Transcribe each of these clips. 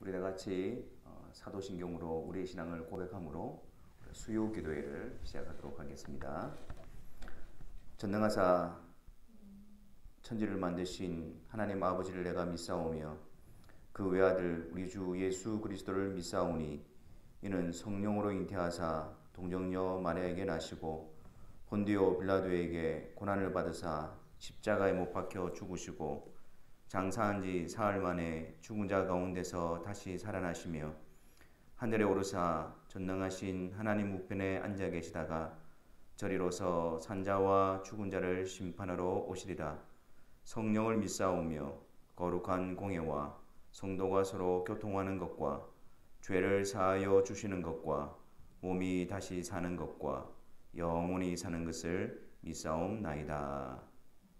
우리 다 같이 사도신경으로 우리의 신앙을 고백함으로 수요 기도회를 시작하도록 하겠습니다. 전능하사 천지를 만드신 하나님 아버지를 내가 믿사오며 그 외아들 우리 주 예수 그리스도를 믿사오니 이는 성령으로 잉태하사 동정녀 마리아에게 나시고 본디오 빌라도에게 고난을 받으사 십자가에 못 박혀 죽으시고 장사한 지 사흘 만에 죽은 자 가운데서 다시 살아나시며 하늘에 오르사 전능하신 하나님 우편에 앉아 계시다가 저리로서 산자와 죽은 자를 심판하러 오시리라. 성령을 믿사오며 거룩한 공예와 성도가 서로 교통하는 것과 죄를 사하여 주시는 것과 몸이 다시 사는 것과 영원히 사는 것을 믿사옵나이다.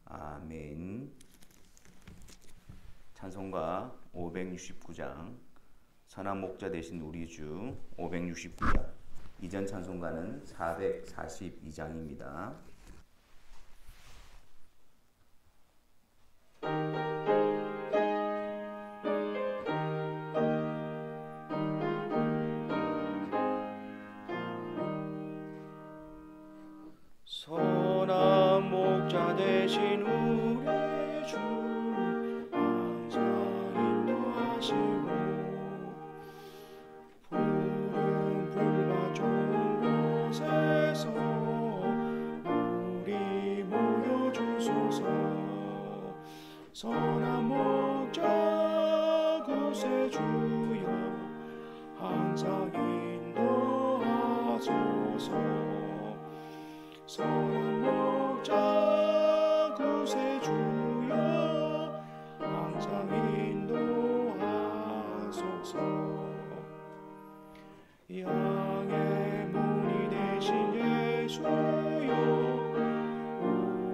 아멘. 찬송가 569장 선한 목자 되신 우리 주 569장 이전 찬송가는 442장입니다. 선한 목자 되신 우리 주 인도하시고 푸른 풀밭 좋은 곳에서 우리 모여 주소서. 선한 목자 구세주여 항상 인도하소서. 선한 목자 구세주여 항상 인도하소서. 양의 문이 되신 예수여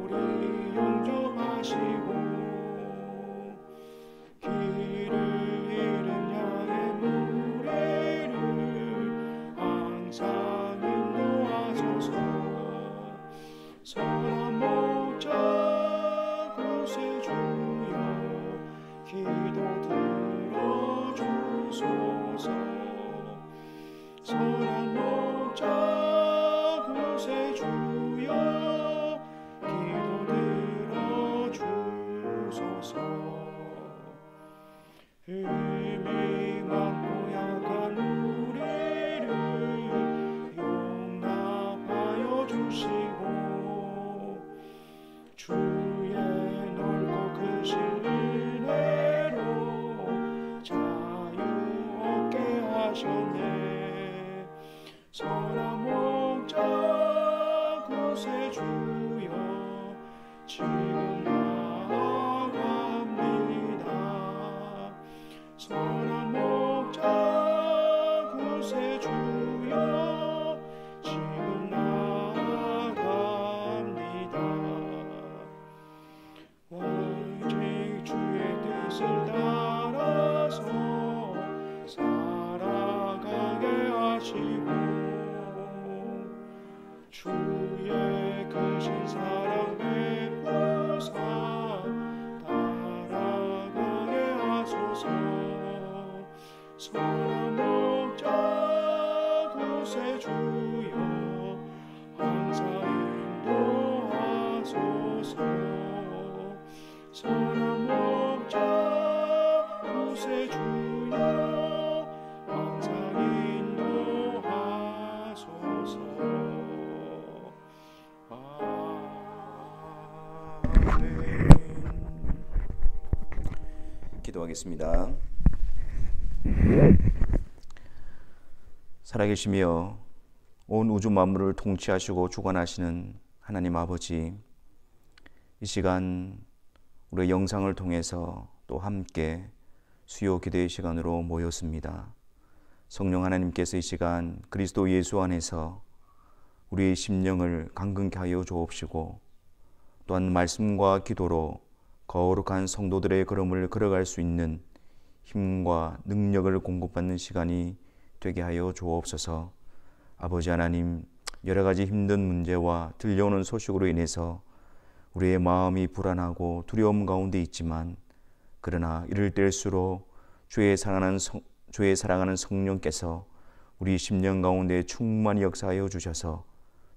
우리 용접하시고 길을 잃은 양의 무리를 항상 인도하소서. 선한 목자 구세주여 기도 들어주소서. 선한 목자 구세주여 기도 들어주소서. 힘이 많고 약한 우리를 용납하여 주시고 주의 넓고 크신 은혜로 자유 얻게 하셨네. 선한 목자 구세주여 지금 나아갑니다. 선한 목자 구세주여 지금 나아갑니다. 오직 주의 뜻을 따라서 살아가게 하시고 주의 크신 사랑 베푸사 따라가게 하소서. 선한 목자 구세주여 항상 인도하소서. 선한 목자 구세주여 항상 인도하소서. 아멘. 기도하겠습니다. 살아계시며 온 우주 만물을 통치하시고 주관하시는 하나님 아버지, 이 시간 우리의 영상을 통해서 또 함께 수요 기도의 시간으로 모였습니다. 성령 하나님께서 이 시간 그리스도 예수 안에서 우리의 심령을 강건케 하여 주옵시고 또한 말씀과 기도로 거룩한 성도들의 걸음을 걸어갈 수 있는 힘과 능력을 공급받는 시간이 되게 하여 주옵소서. 아버지 하나님, 여러 가지 힘든 문제와 들려오는 소식으로 인해서 우리의 마음이 불안하고 두려움 가운데 있지만, 그러나 이럴 때일수록 주의 사랑하는 주의 사랑하는 성령께서 우리 심령 가운데 충만히 역사하여 주셔서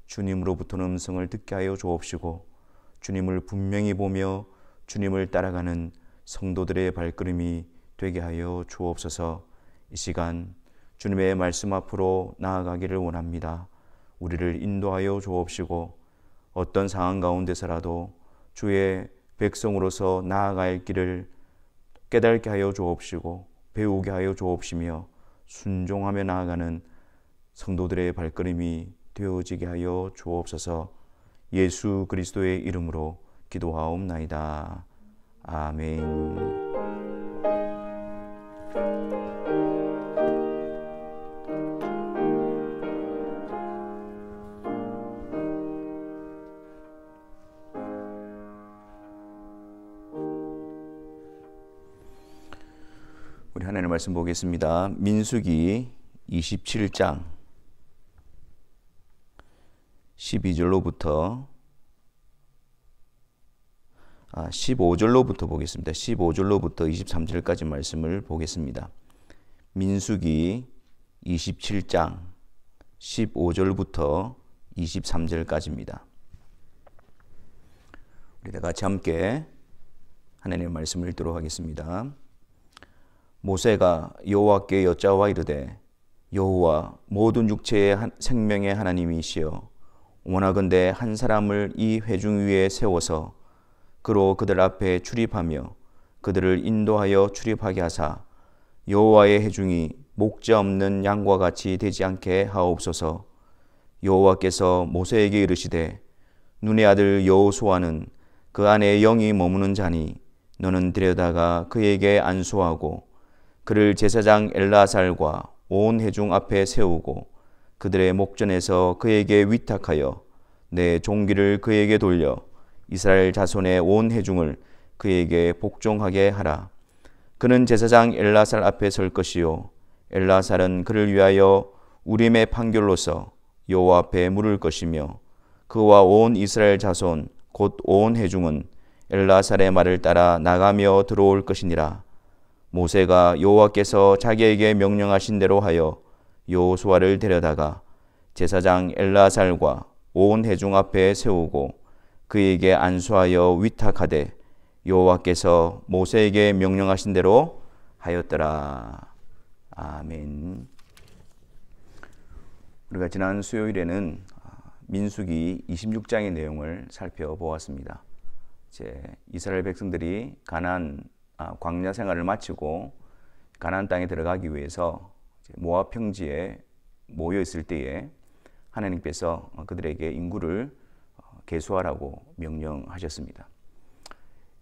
주님으로부터는 음성을 듣게 하여 주옵시고 주님을 분명히 보며 주님을 따라가는 성도들의 발걸음이 되게 하여 주옵소서. 이 시간 주님의 말씀 앞으로 나아가기를 원합니다. 우리를 인도하여 주옵시고 어떤 상황 가운데서라도 주의 백성으로서 나아갈 길을 깨닫게 하여 주옵시고 배우게 하여 주옵시며 순종하며 나아가는 성도들의 발걸음이 되어지게 하여 주옵소서. 예수 그리스도의 이름으로 기도하옵나이다. 아멘. 우리 하나님의 말씀 보겠습니다. 민수기 27장 12절로부터 15절로부터 보겠습니다. 15절로부터 23절까지 말씀을 보겠습니다. 민수기 27장 15절부터 23절까지입니다. 우리 다 같이 함께 하나님의 말씀을 읽도록 하겠습니다. 모세가 여호와께 여짜와 이르되 여호와 모든 육체의 생명의 하나님이시여 원하건대 한 사람을 이 회중 위에 세워서 그로 그들 앞에 출입하며 그들을 인도하여 출입하게 하사 여호와의 회중이 목자 없는 양과 같이 되지 않게 하옵소서. 여호와께서 모세에게 이르시되 눈의 아들 여호수아는 그 안에 영이 머무는 자니 너는 데려다가 그에게 안수하고 그를 제사장 엘라살과 온 회중 앞에 세우고 그들의 목전에서 그에게 위탁하여 내 종기를 그에게 돌려 이스라엘 자손의 온 회중을 그에게 복종하게 하라. 그는 제사장 엘라살 앞에 설 것이요 엘라살은 그를 위하여 우림의 판결로서 여호와 앞에 물을 것이며 그와 온 이스라엘 자손 곧 온 회중은 엘라살의 말을 따라 나가며 들어올 것이니라. 모세가 여호와께서 자기에게 명령하신 대로 하여 여호수아를 데려다가 제사장 엘라살과 온 회중 앞에 세우고 그에게 안수하여 위탁하되 여호와께서 모세에게 명령하신 대로 하였더라. 아멘. 우리가 지난 수요일에는 민수기 26장의 내용을 살펴보았습니다. 이스라엘 백성들이 광야 생활을 마치고 가나안 땅에 들어가기 위해서 모압 평지에 모여 있을 때에 하나님께서 그들에게 인구를 계수하라고 명령하셨습니다.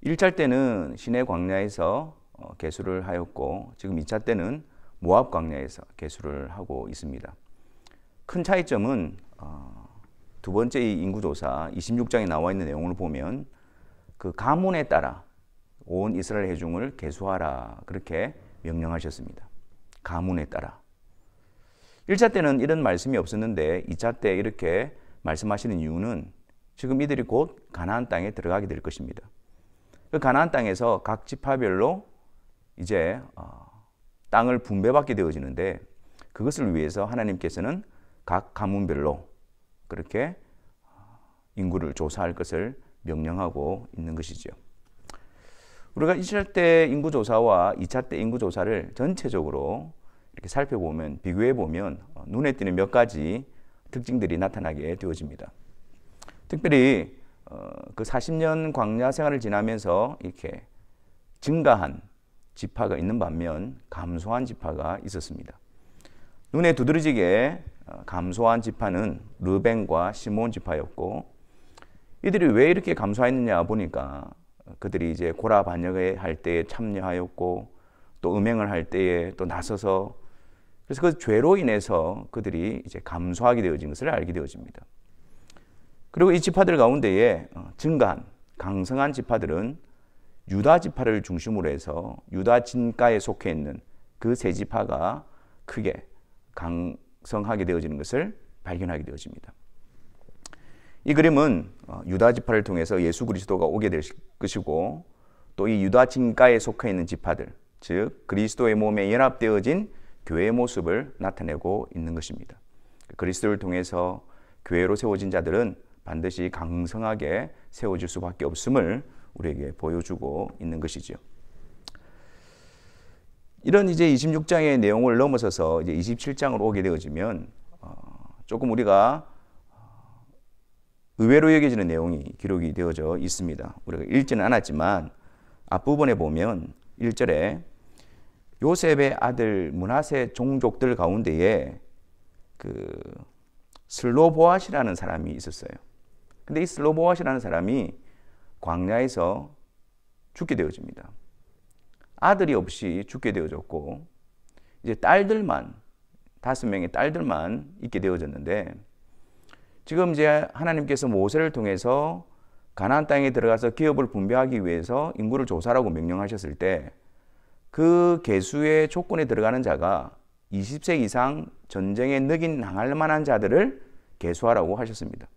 1차 때는 시내 광야에서 계수를 하였고 지금 2차 때는 모압 광야에서 계수를 하고 있습니다. 큰 차이점은 두 번째 이 인구조사 26장에 나와 있는 내용을 보면 그 가문에 따라 온 이스라엘 회중을 계수하라 그렇게 명령하셨습니다. 가문에 따라. 1차 때는 이런 말씀이 없었는데 2차 때 이렇게 말씀하시는 이유는 지금 이들이 곧 가나안 땅에 들어가게 될 것입니다. 그 가나안 땅에서 각 지파별로 이제 땅을 분배받게 되어지는데 그것을 위해서 하나님께서는 각 가문별로 그렇게 인구를 조사할 것을 명령하고 있는 것이죠. 우리가 1차 때 인구조사와 2차 때 인구조사를 전체적으로 이렇게 살펴보면 비교해보면 눈에 띄는 몇 가지 특징들이 나타나게 되어집니다. 특별히 그 40년 광야 생활을 지나면서 이렇게 증가한 지파가 있는 반면 감소한 지파가 있었습니다. 눈에 두드러지게 감소한 지파는 르벤과 시몬 지파였고 이들이 왜 이렇게 감소했느냐 보니까 그들이 이제 고라 반역을 할 때에 참여하였고 또 음행을 할 때에 또 나서서 그래서 그 죄로 인해서 그들이 이제 감소하게 되어진 것을 알게 되어집니다. 그리고 이 지파들 가운데에 증가한 강성한 지파들은 유다 지파를 중심으로 해서 유다 진가에 속해 있는 그 세 지파가 크게 강성하게 되어지는 것을 발견하게 되어집니다. 이 그림은 유다 지파를 통해서 예수 그리스도가 오게 될 것이고 또 이 유다 진가에 속해 있는 지파들, 즉 그리스도의 몸에 연합되어진 교회의 모습을 나타내고 있는 것입니다. 그리스도를 통해서 교회로 세워진 자들은 반드시 강성하게 세워질 수밖에 없음을 우리에게 보여주고 있는 것이죠. 이런 이제 26장의 내용을 넘어서서 이제 27장으로 오게 되어지면 조금 우리가 의외로 여겨지는 내용이 기록이 되어져 있습니다. 우리가 읽지는 않았지만 앞부분에 보면 1절에 요셉의 아들 므낫세 종족들 가운데에 그 슬로보앗이라는 사람이 있었어요. 근데 이 슬로보앗이라는 사람이 광야에서 죽게 되어집니다. 아들이 없이 죽게 되어졌고 이제 딸들만 5명의 딸들만 있게 되어졌는데 지금 이제 하나님께서 모세를 통해서 가나안 땅에 들어가서 기업을 분배하기 위해서 인구를 조사하라고 명령하셨을 때 그 계수의 조건에 들어가는 자가 20세 이상 전쟁에 늑인 당할 만한 자들을 계수하라고 하셨습니다.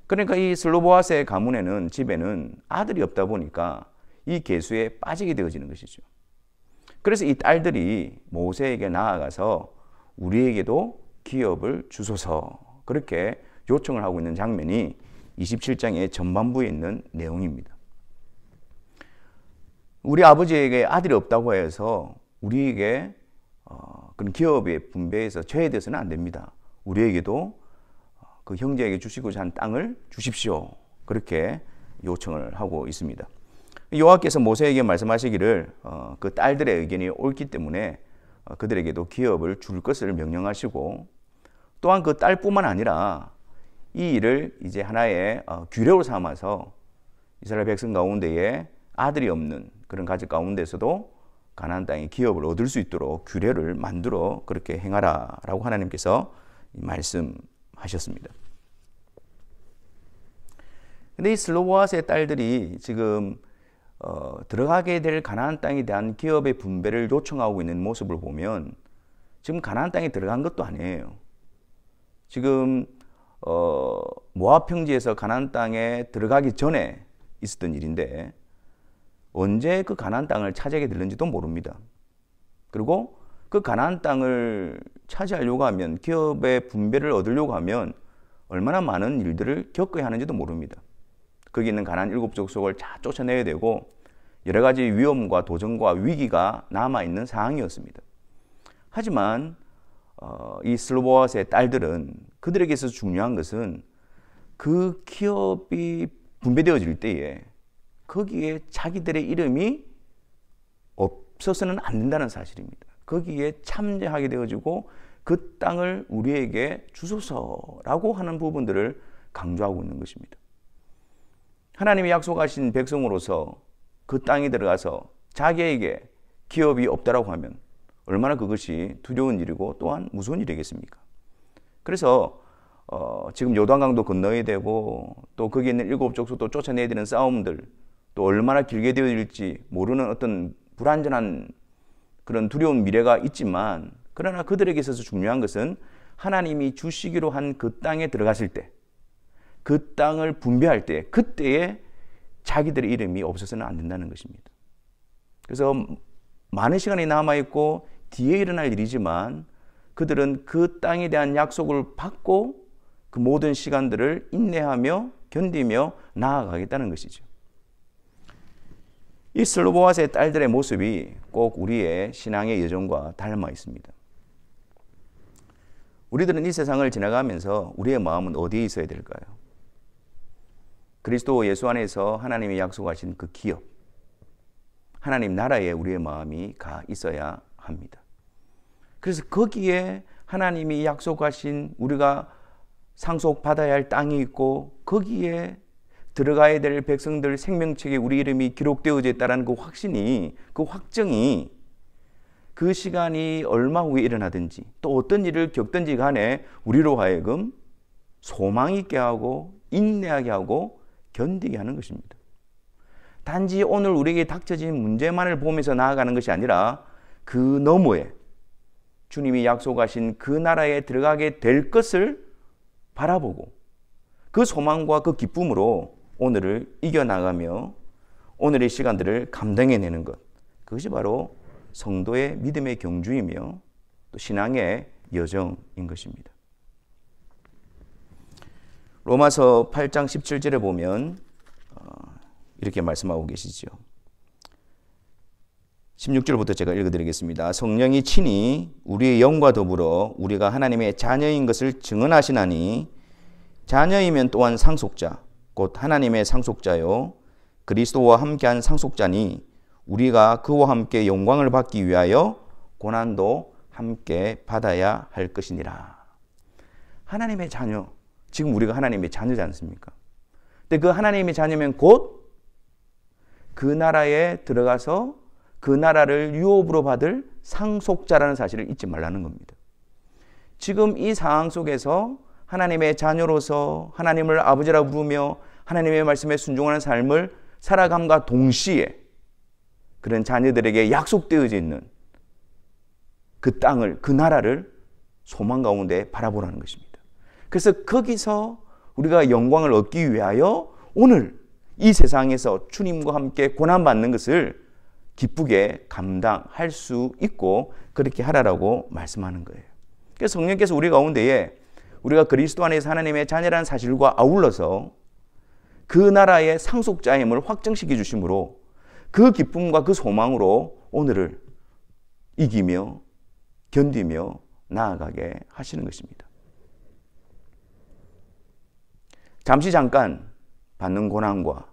그러니까 이 슬로보앗의 가문에는 집에는 아들이 없다 보니까 이 계수에 빠지게 되어지는 것이죠. 그래서 이 딸들이 모세에게 나아가서 우리에게도 기업을 주소서 그렇게 요청을 하고 있는 장면이 27장의 전반부에 있는 내용입니다. 우리 아버지에게 아들이 없다고 해서 우리에게 그런 기업의 분배에서 제외돼서는 안 됩니다. 우리에게도 그 형제에게 주시고자 한 땅을 주십시오. 그렇게 요청을 하고 있습니다. 여호와께서 모세에게 말씀하시기를 그 딸들의 의견이 옳기 때문에 그들에게도 기업을 줄 것을 명령하시고 또한 그 딸뿐만 아니라 이 일을 이제 하나의 규례로 삼아서 이스라엘 백성 가운데에 아들이 없는 그런 가족 가운데서도 가나안 땅의 기업을 얻을 수 있도록 규례를 만들어 그렇게 행하라라고 하나님께서 말씀하셨습니다. 근데 이 슬로보앗의 딸들이 지금 들어가게 될 가나안 땅에 대한 기업의 분배를 요청하고 있는 모습을 보면 지금 가나안 땅에 들어간 것도 아니에요. 지금 모압 평지에서 가나안 땅에 들어가기 전에 있었던 일인데 언제 그 가나안 땅을 차지하게 될는지도 모릅니다. 그리고 그 가나안 땅을 차지하려고 하면 기업의 분배를 얻으려고 하면 얼마나 많은 일들을 겪어야 하는지도 모릅니다. 거기 있는 가나안 7족속을 다 쫓아내야 되고 여러 가지 위험과 도전과 위기가 남아있는 상황이었습니다. 하지만 이 슬로보앗의 딸들은 그들에게 있어서 중요한 것은 그 기업이 분배되어질 때에 거기에 자기들의 이름이 없어서는 안 된다는 사실입니다. 거기에 참여하게 되어지고 그 땅을 우리에게 주소서라고 하는 부분들을 강조하고 있는 것입니다. 하나님이 약속하신 백성으로서 그 땅에 들어가서 자기에게 기업이 없다라고 하면 얼마나 그것이 두려운 일이고 또한 무서운 일이겠습니까? 그래서 지금 요단강도 건너야 되고 또 거기에 있는 7족속도 쫓아내야 되는 싸움들 또 얼마나 길게 되어질지 모르는 어떤 불안전한 그런 두려운 미래가 있지만 그러나 그들에게 있어서 중요한 것은 하나님이 주시기로 한 그 땅에 들어갔을 때 그 땅을 분배할 때 그때에 자기들의 이름이 없어서는 안 된다는 것입니다. 그래서 많은 시간이 남아있고 뒤에 일어날 일이지만 그들은 그 땅에 대한 약속을 받고 그 모든 시간들을 인내하며 견디며 나아가겠다는 것이죠. 이 슬로보앗의 딸들의 모습이 꼭 우리의 신앙의 여정과 닮아 있습니다. 우리들은 이 세상을 지나가면서 우리의 마음은 어디에 있어야 될까요? 그리스도 예수 안에서 하나님이 약속하신 그 기업, 하나님 나라에 우리의 마음이 가 있어야 합니다. 그래서 거기에 하나님이 약속하신 우리가 상속받아야 할 땅이 있고 거기에 들어가야 될 백성들 생명책에 우리 이름이 기록되어져 있다는 그 확신이, 그 확정이 그 시간이 얼마 후에 일어나든지 또 어떤 일을 겪든지 간에 우리로 하여금 소망 있게 하고 인내하게 하고 견디게 하는 것입니다. 단지 오늘 우리에게 닥쳐진 문제만을 보면서 나아가는 것이 아니라 그 너머에 주님이 약속하신 그 나라에 들어가게 될 것을 바라보고 그 소망과 그 기쁨으로 오늘을 이겨나가며 오늘의 시간들을 감당해내는 것, 그것이 바로 성도의 믿음의 경주이며 또 신앙의 여정인 것입니다. 로마서 8장 17절에 보면 이렇게 말씀하고 계시죠. 16절부터 제가 읽어드리겠습니다. 성령이 친히 우리의 영과 더불어 우리가 하나님의 자녀인 것을 증언하시나니 자녀이면 또한 상속자 곧 하나님의 상속자요 그리스도와 함께한 상속자니 우리가 그와 함께 영광을 받기 위하여 고난도 함께 받아야 할 것이니라. 하나님의 자녀, 지금 우리가 하나님의 자녀지 않습니까? 근데 그 하나님의 자녀면 곧 그 나라에 들어가서 그 나라를 유업으로 받을 상속자라는 사실을 잊지 말라는 겁니다. 지금 이 상황 속에서 하나님의 자녀로서 하나님을 아버지라 부르며 하나님의 말씀에 순종하는 삶을 살아감과 동시에 그런 자녀들에게 약속되어져 있는 그 땅을, 그 나라를 소망 가운데 바라보라는 것입니다. 그래서 거기서 우리가 영광을 얻기 위하여 오늘 이 세상에서 주님과 함께 고난받는 것을 기쁘게 감당할 수 있고 그렇게 하라라고 말씀하는 거예요. 그래서 성령께서 우리 가운데에 우리가 그리스도 안에서 하나님의 자녀라는 사실과 아울러서 그 나라의 상속자임을 확정시켜 주심으로 그 기쁨과 그 소망으로 오늘을 이기며 견디며 나아가게 하시는 것입니다. 잠깐 받는 고난과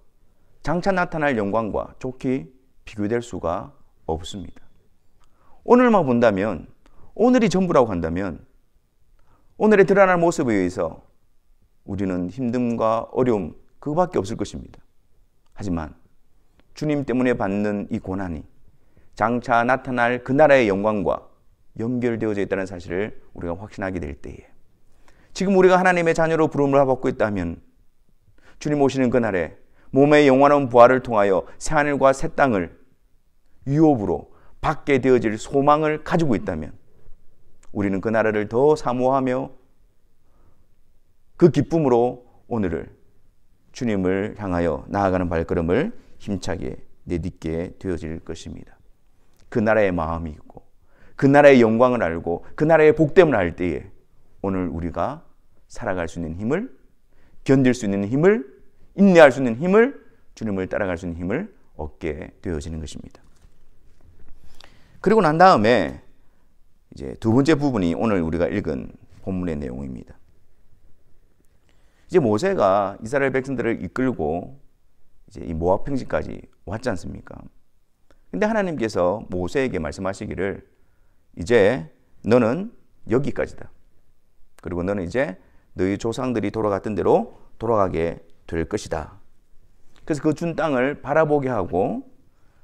장차 나타날 영광과 좋게 비교될 수가 없습니다. 오늘만 본다면, 오늘이 전부라고 한다면 오늘의 드러날 모습에 의해서 우리는 힘듦과 어려움 그거밖에 없을 것입니다. 하지만 주님 때문에 받는 이 고난이 장차 나타날 그 나라의 영광과 연결되어져 있다는 사실을 우리가 확신하게 될 때에 지금 우리가 하나님의 자녀로 부름을 받고 있다면 주님 오시는 그날에 몸의 영원한 부활을 통하여 새하늘과 새 땅을 유업으로 받게 되어질 소망을 가지고 있다면 우리는 그 나라를 더 사모하며 그 기쁨으로 오늘을 주님을 향하여 나아가는 발걸음을 힘차게 내딛게 되어질 것입니다. 그 나라의 마음이 있고 그 나라의 영광을 알고 그 나라의 복됨을 알 때에 오늘 우리가 살아갈 수 있는 힘을, 견딜 수 있는 힘을, 인내할 수 있는 힘을, 주님을 따라갈 수 있는 힘을 얻게 되어지는 것입니다. 그리고 난 다음에 이제 두 번째 부분이 오늘 우리가 읽은 본문의 내용입니다. 이제 모세가 이스라엘 백성들을 이끌고 이제 이 모압 평지까지 왔지 않습니까? 근데 하나님께서 모세에게 말씀하시기를 이제 너는 여기까지다. 그리고 너는 이제 너희 조상들이 돌아갔던 대로 돌아가게 될 것이다. 그래서 그 준 땅을 바라보게 하고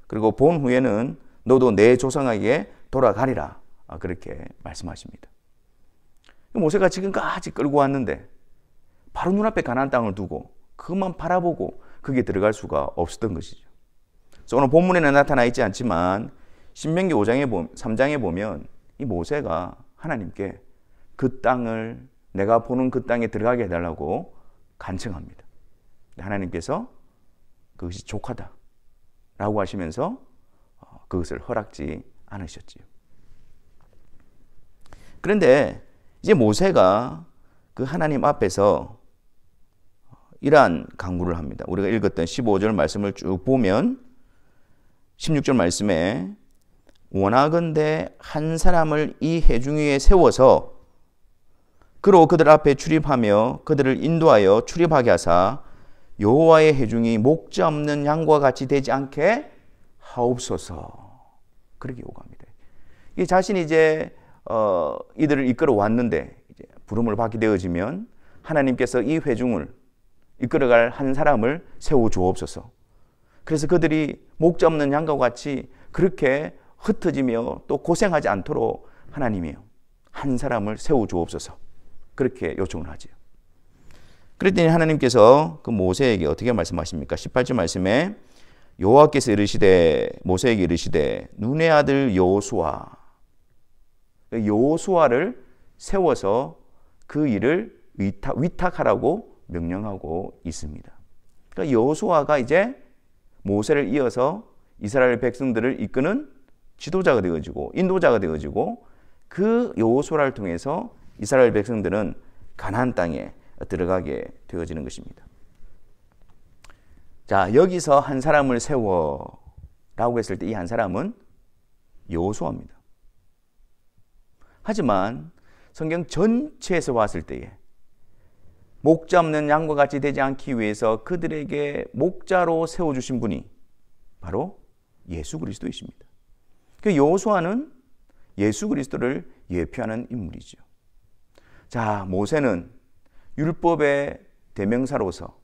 그리고 본 후에는 너도 내 조상에게 돌아가리라. 그렇게 말씀하십니다. 모세가 지금까지 끌고 왔는데 바로 눈앞에 가나안 땅을 두고 그것만 바라보고 그게 들어갈 수가 없었던 것이죠. 그래서 오늘 본문에는 나타나 있지 않지만 신명기 3장에 보면 이 모세가 하나님께 그 땅을 내가 보는 그 땅에 들어가게 해달라고 간청합니다. 하나님께서 그것이 족하다라고 하시면서 그것을 허락지 않으셨지요. 그런데 이제 모세가 그 하나님 앞에서 이러한 강구를 합니다. 우리가 읽었던 15절 말씀을 쭉 보면 16절 말씀에 원하건대 한 사람을 이 회중 위에 세워서 그로 그들 앞에 출입하며 그들을 인도하여 출입하게 하사 여호와의 회중이 목자 없는 양과 같이 되지 않게 하옵소서. 그렇게 요구합니다. 이 자신이 이제 이들을 이끌어 왔는데 이제 부름을 받게 되어지면 하나님께서 이 회중을 이끌어갈 한 사람을 세워 주옵소서. 그래서 그들이 목자 없는 양과 같이 그렇게 흩어지며 또 고생하지 않도록 하나님이요 한 사람을 세워 주옵소서. 그렇게 요청을 하지요. 그랬더니 하나님께서 그 모세에게 어떻게 말씀하십니까? 18절 말씀에 여호와께서 이르시되 모세에게 이르시되 눈의 아들 여호수아를 세워서 그 일을 위탁하라고 명령하고 있습니다. 그러니까 여호수아가 이제 모세를 이어서 이스라엘 백성들을 이끄는 지도자가 되어지고 인도자가 되어지고 그 여호수아를 통해서 이스라엘 백성들은 가나안 땅에 들어가게 되어지는 것입니다. 자, 여기서 한 사람을 세워라고 했을 때 이 한 사람은 여호수아입니다. 하지만 성경 전체에서 봤을 때에 목자 없는 양과 같이 되지 않기 위해서 그들에게 목자로 세워주신 분이 바로 예수 그리스도이십니다. 그 여호수아는 예수 그리스도를 예표하는 인물이죠. 자, 모세는 율법의 대명사로서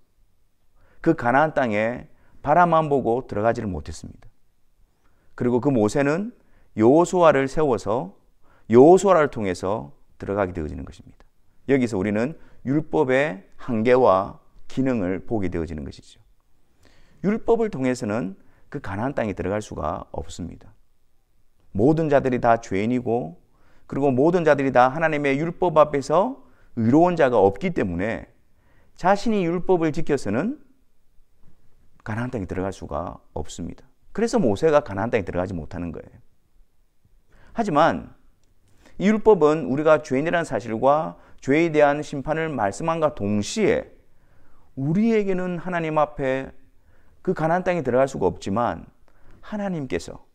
그 가나안 땅에 바라만 보고 들어가지를 못했습니다. 그리고 그 모세는 여호수아를 세워서 여호수아를 통해서 들어가게 되어지는 것입니다. 여기서 우리는 율법의 한계와 기능을 보게 되어지는 것이죠. 율법을 통해서는 그 가나안 땅에 들어갈 수가 없습니다. 모든 자들이 다 죄인이고 그리고 모든 자들이 다 하나님의 율법 앞에서 의로운 자가 없기 때문에 자신이 율법을 지켜서는 가나안 땅에 들어갈 수가 없습니다. 그래서 모세가 가나안 땅에 들어가지 못하는 거예요. 하지만 이 율법은 우리가 죄인이라는 사실과 죄에 대한 심판을 말씀함과 동시에 우리에게는 하나님 앞에 그 가나안 땅에 들어갈 수가 없지만 하나님께서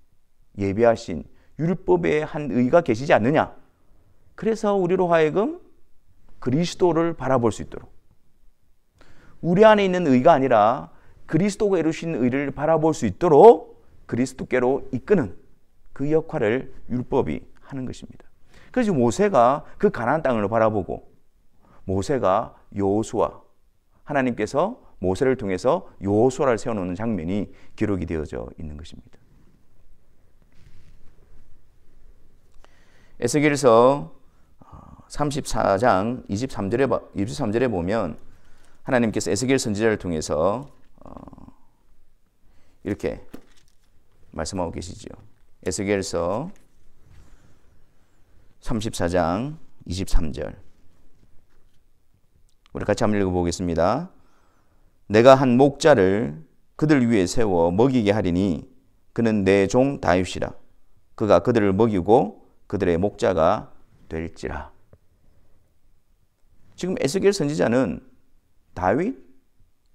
예비하신 율법의 한 의가 계시지 않느냐. 그래서 우리로 하여금 그리스도를 바라볼 수 있도록 우리 안에 있는 의가 아니라 그리스도가 이루신 의를 바라볼 수 있도록 그리스도께로 이끄는 그 역할을 율법이 하는 것입니다. 그래서 모세가 그 가나안 땅을 바라보고 모세가 여호수아, 하나님께서 모세를 통해서 여호수아를 세워놓는 장면이 기록이 되어져 있는 것입니다. 에스겔서 34장 23절에 보면 하나님께서 에스겔 선지자를 통해서 이렇게 말씀하고 계시죠. 에스겔서 34장 23절 우리 같이 한번 읽어보겠습니다. 내가 한 목자를 그들 위에 세워 먹이게 하리니 그는 내 종 다윗이라. 그가 그들을 먹이고 그들의 목자가 될지라. 지금 에스겔 선지자는 다윗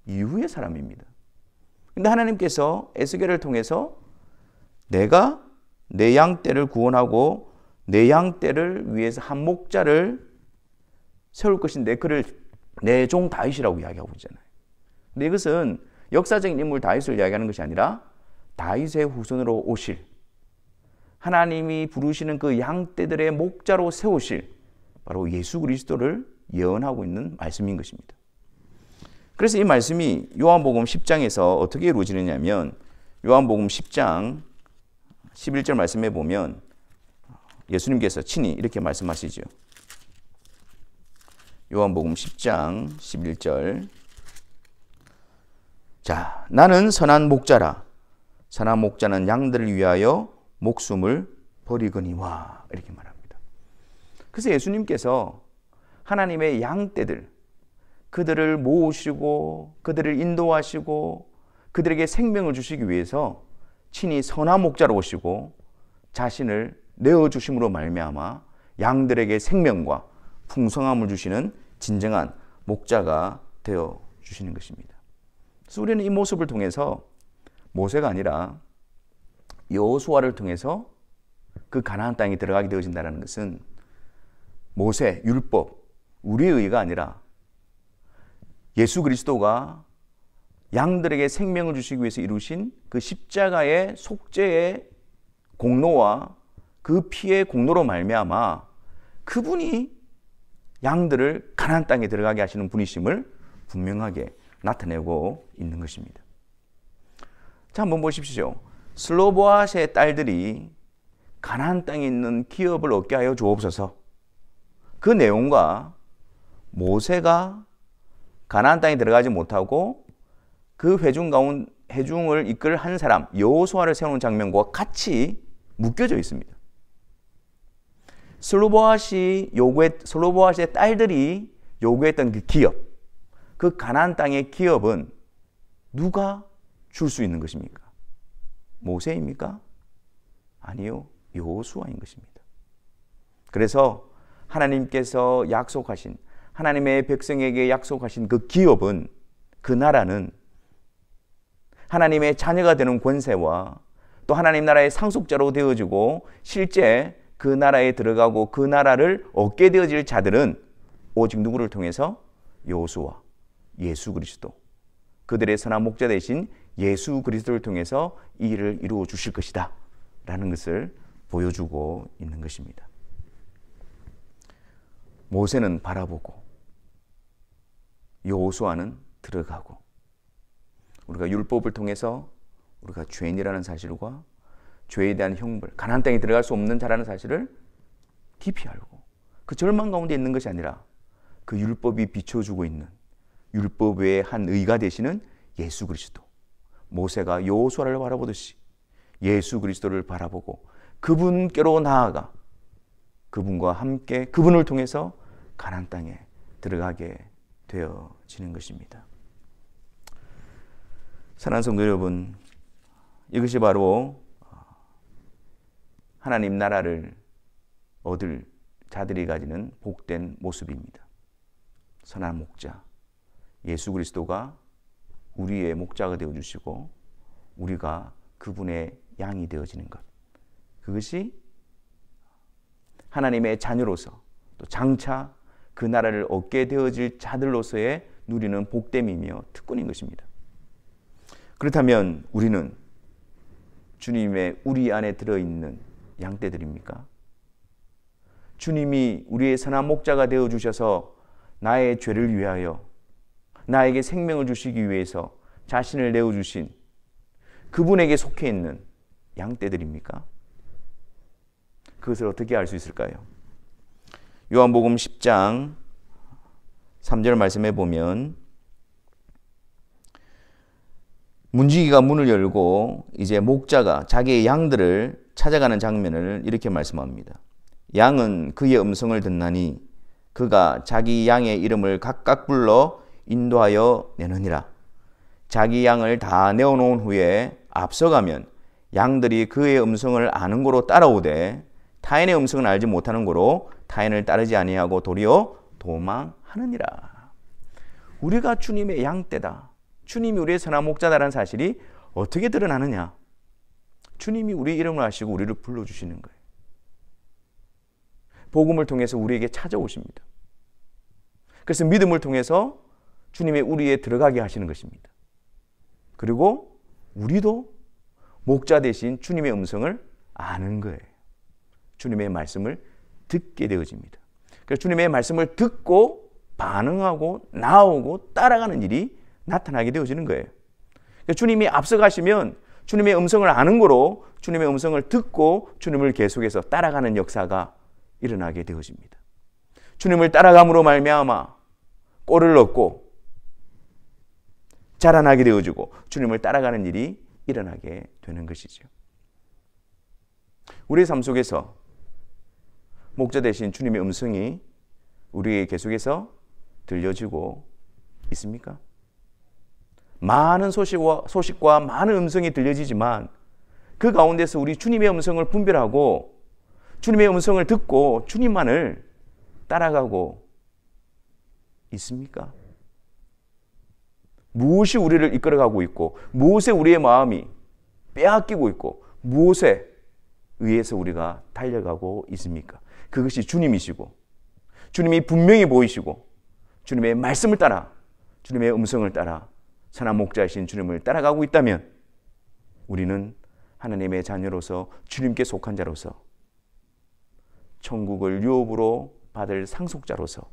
이후의 사람입니다. 그런데 하나님께서 에스겔을 통해서 내가 내 양떼를 구원하고 내 양떼를 위해서 한 목자를 세울 것인데 그를 내 종 다윗이라고 이야기하고 있잖아요. 근데 이것은 역사적인 인물 다윗을 이야기하는 것이 아니라 다윗의 후손으로 오실 하나님이 부르시는 그 양떼들의 목자로 세우실 바로 예수 그리스도를 예언하고 있는 말씀인 것입니다. 그래서 이 말씀이 요한복음 10장에서 어떻게 이루어지느냐면 요한복음 10장 11절 말씀에 보면 예수님께서 친히 이렇게 말씀하시죠. 요한복음 10장 11절 자, 나는 선한 목자라. 선한 목자는 양들을 위하여 목숨을 버리거니와 이렇게 말합니다. 그래서 예수님께서 하나님의 양떼들 그들을 모으시고 그들을 인도하시고 그들에게 생명을 주시기 위해서 친히 선한 목자로 오시고 자신을 내어주심으로 말미암아 양들에게 생명과 풍성함을 주시는 진정한 목자가 되어 주시는 것입니다. 그래서 우리는 이 모습을 통해서 모세가 아니라 여호수아를 통해서 그 가나안 땅에 들어가게 되어진다는 것은 모세, 율법, 우리의 의가 아니라 예수 그리스도가 양들에게 생명을 주시기 위해서 이루신 그 십자가의 속죄의 공로와 그 피의 공로로 말미암아 그분이 양들을 가나안 땅에 들어가게 하시는 분이심을 분명하게 나타내고 있는 것입니다. 자, 한번 보십시오. 슬로보앗의 딸들이 가나안 땅에 있는 기업을 얻게 하여 주옵소서. 그 내용과 모세가 가나안 땅에 들어가지 못하고 그 회중을 이끌 한 사람 여호수아를 세우는 장면과 같이 묶여져 있습니다. 슬로보앗의 딸들이 요구했던 그 기업, 그 가나안 땅의 기업은 누가 줄 수 있는 것입니까? 모세입니까? 아니요, 여호수아인 것입니다. 그래서 하나님께서 약속하신, 하나님의 백성에게 약속하신 그 기업은, 그 나라는 하나님의 자녀가 되는 권세와 또 하나님 나라의 상속자로 되어지고, 실제 그 나라에 들어가고 그 나라를 얻게 되어질 자들은 오직 누구를 통해서? 여호수아, 예수 그리스도, 그들의 선한 목자 되신 예수 그리스도를 통해서 이 일을 이루어 주실 것이다 라는 것을 보여주고 있는 것입니다. 모세는 바라보고 여호수아는 들어가고, 우리가 율법을 통해서 우리가 죄인이라는 사실과 죄에 대한 형벌, 가나안 땅에 들어갈 수 없는 자라는 사실을 깊이 알고, 그 절망 가운데 있는 것이 아니라 그 율법이 비춰주고 있는, 율법의 한 의가 되시는 예수 그리스도, 모세가 여호수아를 바라보듯이 예수 그리스도를 바라보고 그분께로 나아가 그분과 함께, 그분을 통해서 가나안 땅에 들어가게 되어지는 것입니다. 사랑하는 성도 여러분, 이것이 바로 하나님 나라를 얻을 자들이 가지는 복된 모습입니다. 선한 목자, 예수 그리스도가 우리의 목자가 되어주시고 우리가 그분의 양이 되어지는 것, 그것이 하나님의 자녀로서 또 장차 그 나라를 얻게 되어질 자들로서의 누리는 복됨이며 특권인 것입니다. 그렇다면 우리는 주님의 우리 안에 들어있는 양떼들입니까? 주님이 우리의 선한 목자가 되어주셔서 나의 죄를 위하여 나에게 생명을 주시기 위해서 자신을 내어주신 그분에게 속해 있는 양떼들입니까? 그것을 어떻게 알 수 있을까요? 요한복음 10장 3절 말씀해 보면, 문지기가 문을 열고 이제 목자가 자기의 양들을 찾아가는 장면을 이렇게 말씀합니다. 양은 그의 음성을 듣나니 그가 자기 양의 이름을 각각 불러 인도하여 내느니라. 자기 양을 다 내어놓은 후에 앞서가면 양들이 그의 음성을 아는 고로 따라오되 타인의 음성을 알지 못하는 고로 타인을 따르지 아니하고 도리어 도망하느니라. 우리가 주님의 양떼다, 주님이 우리의 선한 목자다라는 사실이 어떻게 드러나느냐? 주님이 우리 이름을 아시고 우리를 불러주시는 거예요. 복음을 통해서 우리에게 찾아오십니다. 그래서 믿음을 통해서 주님의 우리에 들어가게 하시는 것입니다. 그리고 우리도 목자 대신 주님의 음성을 아는 거예요. 주님의 말씀을 듣게 되어집니다. 그래서 주님의 말씀을 듣고 반응하고 나오고 따라가는 일이 나타나게 되어지는 거예요. 그러니까 주님이 앞서가시면 주님의 음성을 아는 거로 주님의 음성을 듣고 주님을 계속해서 따라가는 역사가 일어나게 되어집니다. 주님을 따라감으로 말미암아 꼴을 얻고 자라나게 되어지고 주님을 따라가는 일이 일어나게 되는 것이죠. 우리의 삶 속에서 목자 대신 주님의 음성이 우리에게 계속해서 들려지고 있습니까? 많은 소식과 많은 음성이 들려지지만 그 가운데서 우리 주님의 음성을 분별하고 주님의 음성을 듣고 주님만을 따라가고 있습니까? 무엇이 우리를 이끌어가고 있고 무엇에 우리의 마음이 빼앗기고 있고 무엇에 의해서 우리가 달려가고 있습니까? 그것이 주님이시고 주님이 분명히 보이시고 주님의 말씀을 따라 주님의 음성을 따라 선한 목자이신 주님을 따라가고 있다면 우리는 하나님의 자녀로서 주님께 속한 자로서 천국을 유업으로 받을 상속자로서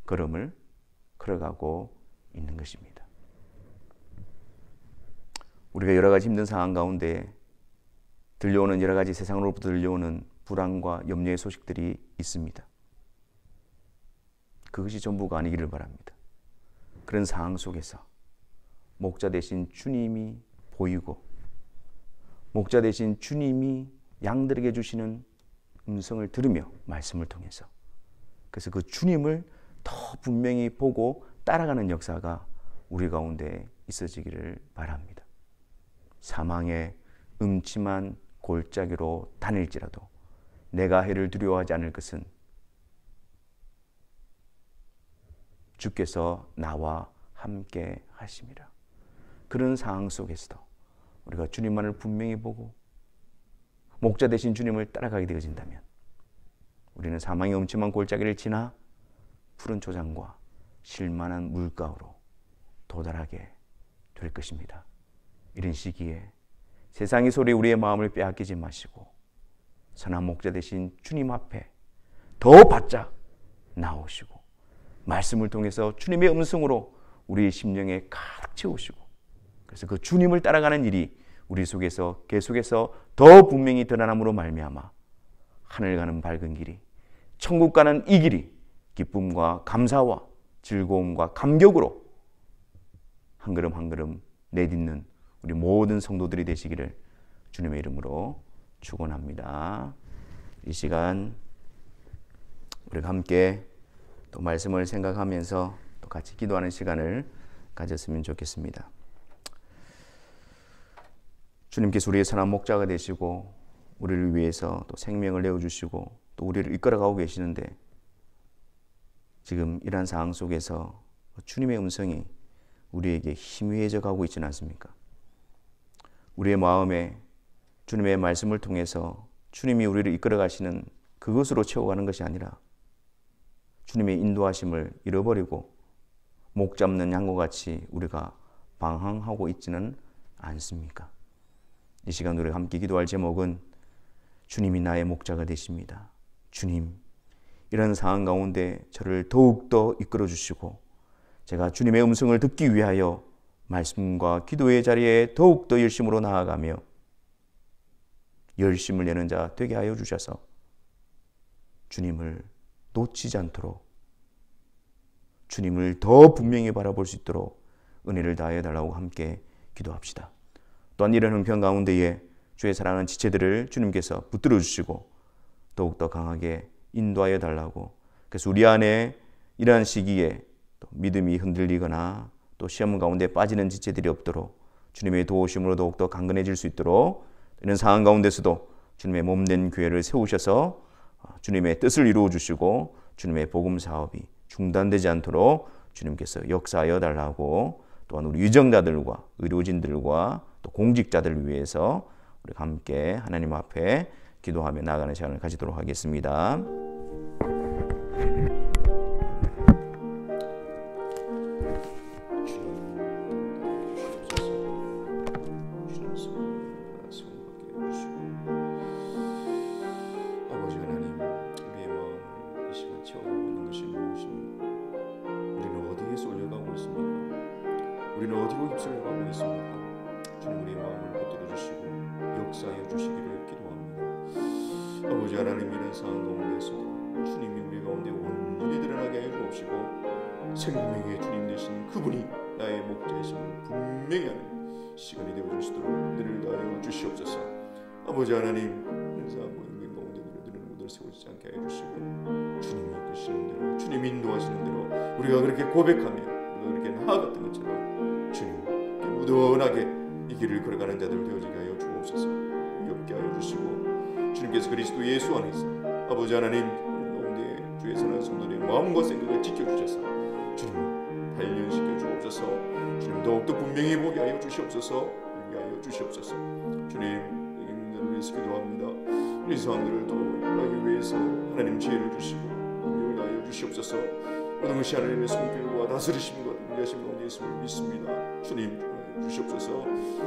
걸음을 걸어가고 있는 것입니다. 우리가 여러 가지 힘든 상황 가운데 들려오는 여러 가지 세상으로부터 들려오는 불안과 염려의 소식들이 있습니다. 그것이 전부가 아니기를 바랍니다. 그런 상황 속에서 목자 대신 주님이 보이고 목자 대신 주님이 양들에게 주시는 음성을 들으며 말씀을 통해서 그래서 그 주님을 더 분명히 보고 따라가는 역사가 우리 가운데 있어지기를 바랍니다. 사망의 음침한 골짜기로 다닐지라도 내가 해를 두려워하지 않을 것은 주께서 나와 함께 하심이라. 그런 상황 속에서도 우리가 주님만을 분명히 보고 목자 되신 주님을 따라가게 되어진다면 우리는 사망의 음침한 골짜기를 지나 푸른 초장과 실만한 물가로 도달하게 될 것입니다. 이런 시기에 세상의 소리에 우리의 마음을 빼앗기지 마시고 선한 목자 되신 주님 앞에 더 바짝 나오시고 말씀을 통해서 주님의 음성으로 우리의 심령에 가득 채우시고, 그래서 그 주님을 따라가는 일이 우리 속에서 계속해서 더 분명히 드러남으로 말미암아 하늘 가는 밝은 길이, 천국 가는 이 길이 기쁨과 감사와 즐거움과 감격으로 한 걸음 한 걸음 내딛는 우리 모든 성도들이 되시기를 주님의 이름으로 축원합니다. 이 시간 우리가 함께 또 말씀을 생각하면서 또 같이 기도하는 시간을 가졌으면 좋겠습니다. 주님께서 우리의 선한 목자가 되시고 우리를 위해서 또 생명을 내어주시고 또 우리를 이끌어가고 계시는데, 지금 이러한 상황 속에서 주님의 음성이 우리에게 희미해져 가고 있지는 않습니까? 우리의 마음에 주님의 말씀을 통해서 주님이 우리를 이끌어 가시는 그것으로 채워가는 것이 아니라 주님의 인도하심을 잃어버리고 목 잡는 양과 같이 우리가 방황하고 있지는 않습니까? 이 시간 우리가 함께 기도할 제목은 주님이 나의 목자가 되십니다. 주님, 이런 상황 가운데 저를 더욱더 이끌어 주시고 제가 주님의 음성을 듣기 위하여 말씀과 기도의 자리에 더욱더 열심으로 나아가며 열심을 내는 자 되게 하여 주셔서 주님을 놓치지 않도록, 주님을 더 분명히 바라볼 수 있도록 은혜를 다하여 달라고 함께 기도합시다. 또한 이런 형편 가운데에 주의 사랑하는 지체들을 주님께서 붙들어 주시고 더욱더 강하게 인도하여 달라고, 그래서 우리 안에 이러한 시기에 또 믿음이 흔들리거나 또 시험 가운데 빠지는 지체들이 없도록 주님의 도우심으로 더욱더 강건해질 수 있도록, 이런 상황 가운데서도 주님의 몸된 교회를 세우셔서 주님의 뜻을 이루어 주시고 주님의 복음 사업이 중단되지 않도록 주님께서 역사하여 달라고, 또한 우리 유정자들과 의료진들과 또 공직자들을 위해서 우리가 함께 하나님 앞에 기도하며 나아가는 시간을 가지도록 하겠습니다. 우리는 어디로 휩쓸려 가고 있습니까? 주님, 우리의 마음을 붙들어 주시고 역사하여 주시기를 기도합니다. 아버지 하나님, 이런 상황 가운데서도 주님이 우리 가운데 온전히 드러나게 하여 주옵시고 생명의 주님 되신 그분이 나의 목자이심을 분명히 하는 시간이 되어 주시도록 은혜를 다하여 주시옵소서. 아버지 하나님, 이런 상황 가운데 드리는 분들 세우지 않게 하여 주시고 주님이 이끄시는 대로, 주님이 인도하시는 대로 우리가 그렇게 고백하며 우리가 그렇게 나아갔던 것처럼 주님께 무던하게 이 길을 걸어가는 자들 되어지게 하여 주옵소서. 옆게 하여 주시고 주님께서 그리스도 예수 안에서 아버지 하나님 가운데 주의 선한 성도들의 마음과 생각을 지켜주셔서 주님을 단련시켜 주옵소서. 주님 더욱더 분명히 보게 하여 주시옵소서. 알게 하여 주시옵소서. 주님, 여기를 위해서 기도합니다. 이 상황들을 도우기 위해서 하나님 지혜를 주시고 능력을 하여 주시옵소서. 모든 것이 하나님의 손길과 다스리심과 인도하심 가운데 있음을 믿습니다. 주님 주시옵소서.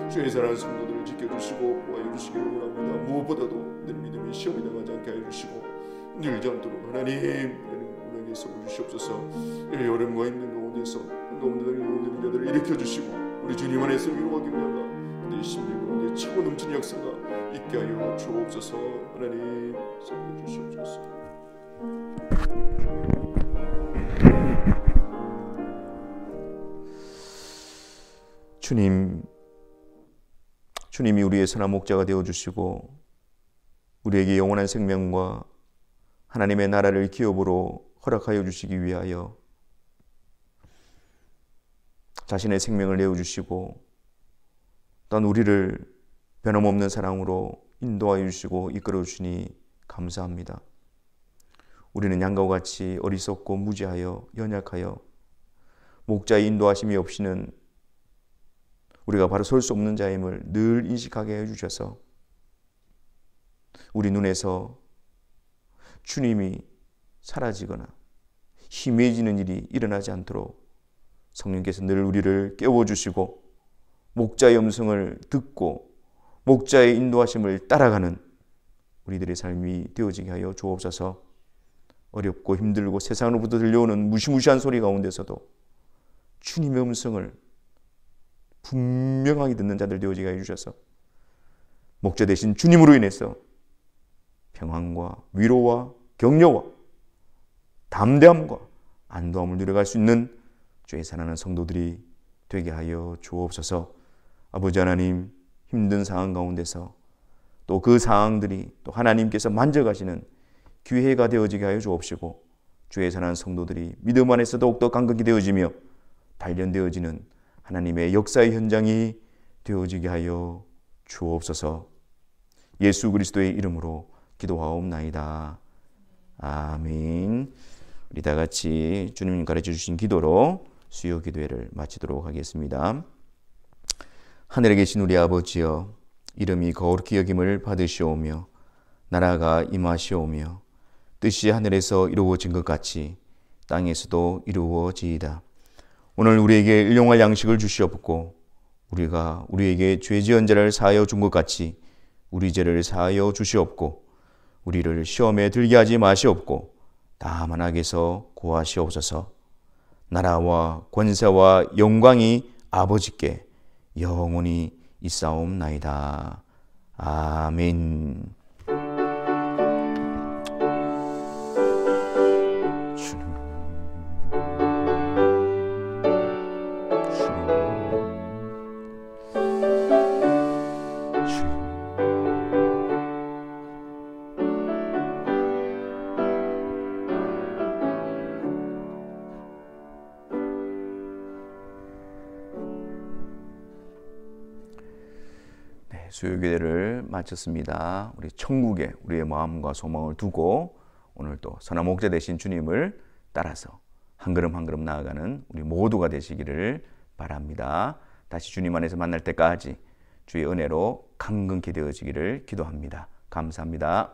주의 사랑하는 성도들을 지켜주시고 보호하여 주시기를 원합니다. 무엇보다도 늘 믿음이 시험에 당하지 않게 하여 주시고 늘지 않도록 하나님 은혜에 서고 주시옵소서. 이 어려움과 힘든 가운데서 가운데 있는 자들을 일으켜 주시고 우리 주님 안에서 위로하기 위하여 내 심령 가운데 차고 넘치는 역사가 있게 하여 주옵소서. 하나님 서고 주시옵소서. 주님이 우리의 선한 목자가 되어주시고 우리에게 영원한 생명과 하나님의 나라를 기업으로 허락하여 주시기 위하여 자신의 생명을 내어주시고 또한 우리를 변함없는 사랑으로 인도하여 주시고 이끌어 주시니 감사합니다. 우리는 양과 같이 어리석고 무지하여 연약하여 목자의 인도하심이 없이는 우리가 바로 설 수 없는 자임을 늘 인식하게 해주셔서 우리 눈에서 주님이 사라지거나 희미해지는 일이 일어나지 않도록 성령께서 늘 우리를 깨워주시고 목자의 음성을 듣고 목자의 인도하심을 따라가는 우리들의 삶이 되어지게 하여 주옵소서. 어렵고 힘들고 세상으로부터 들려오는 무시무시한 소리 가운데서도 주님의 음성을 분명하게 듣는 자들 되어지게 하여 주셔서 목자 되신 주님으로 인해서 평안과 위로와 격려와 담대함과 안도함을 누려갈 수 있는 주의 사랑하는 성도들이 되게 하여 주옵소서. 아버지 하나님, 힘든 상황 가운데서 또 그 상황들이 또 하나님께서 만져가시는 기회가 되어지게 하여 주옵시고 주의 사랑하는 성도들이 믿음 안에서 더욱더 강건히 되어지며 단련되어지는 하나님의 역사의 현장이 되어지게 하여 주옵소서. 예수 그리스도의 이름으로 기도하옵나이다. 아멘. 우리 다 같이 주님 가르쳐 주신 기도로 수요 기도회를 마치도록 하겠습니다. 하늘에 계신 우리 아버지여, 이름이 거룩히 여김을 받으시오며 나라가 임하시오며 뜻이 하늘에서 이루어진 것 같이 땅에서도 이루어지이다. 오늘 우리에게 일용할 양식을 주시옵고 우리가 우리에게 죄 지은 자를 사하여 준 것 같이 우리 죄를 사하여 주시옵고 우리를 시험에 들게 하지 마시옵고 다만 악에서 구하시옵소서. 나라와 권세와 영광이 아버지께 영원히 있사옵나이다. 아멘. 수요기도를 마쳤습니다. 우리 천국에 우리의 마음과 소망을 두고 오늘 또 선한 목자 되신 주님을 따라서 한 걸음 한 걸음 나아가는 우리 모두가 되시기를 바랍니다. 다시 주님 안에서 만날 때까지 주의 은혜로 강건케 되어지기를 기도합니다. 감사합니다.